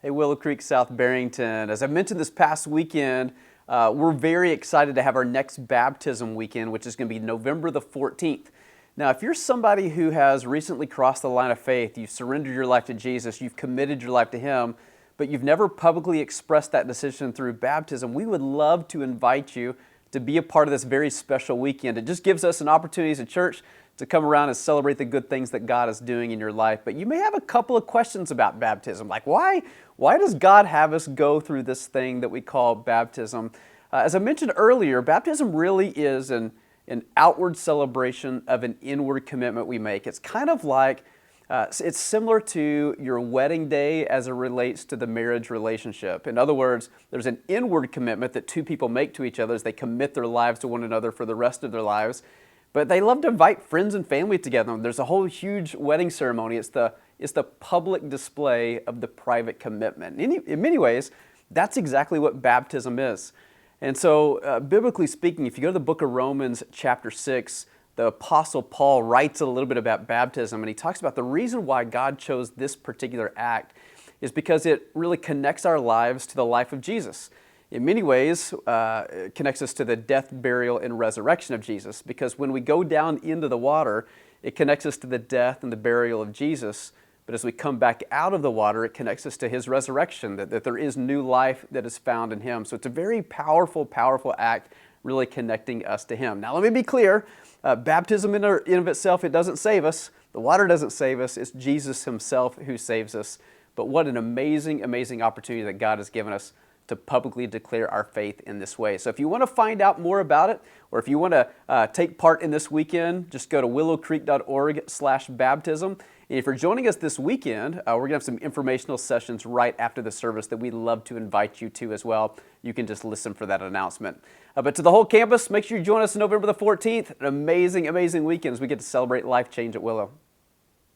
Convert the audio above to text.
Hey, Willow Creek, South Barrington. As I mentioned this past weekend, we're very excited to have our next baptism weekend, which is going to be November the 14th. Now, if you're somebody who has recently crossed the line of faith, you've surrendered your life to Jesus, you've committed your life to Him, but you've never publicly expressed that decision through baptism, we would love to invite you to be a part of this very special weekend. It just gives us an opportunity as a church to come around and celebrate the good things that God is doing in your life. But you may have a couple of questions about baptism, like why does God have us go through this thing that we call baptism? As I mentioned earlier, baptism really is an outward celebration of an inward commitment we make. It's kind of like, it's similar to your wedding day as it relates to the marriage relationship. In other words, there's an inward commitment that two people make to each other as they commit their lives to one another for the rest of their lives. But they love to invite friends and family together. There's a whole huge wedding ceremony. It's the public display of the private commitment. In many ways, that's exactly what baptism is. And so, biblically speaking, if you go to the book of Romans chapter 6, the Apostle Paul writes a little bit about baptism, and he talks about the reason why God chose this particular act is because it really connects our lives to the life of Jesus. In many ways, it connects us to the death, burial, and resurrection of Jesus, because when we go down into the water, it connects us to the death and the burial of Jesus. But as we come back out of the water, it connects us to His resurrection, that there is new life that is found in Him. So it's a very powerful, powerful act, really connecting us to Him. Now let me be clear, baptism in and of itself, it doesn't save us. The water doesn't save us. It's Jesus Himself who saves us. But what an amazing, amazing opportunity that God has given us to publicly declare our faith in this way. So if you want to find out more about it, or if you want to take part in this weekend, just go to willowcreek.org/baptism. And if you're joining us this weekend, we're going to have some informational sessions right after the service that we'd love to invite you to as well. You can just listen for that announcement. But to the whole campus, make sure you join us on November the 14th. An amazing, amazing weekend as we get to celebrate life change at Willow.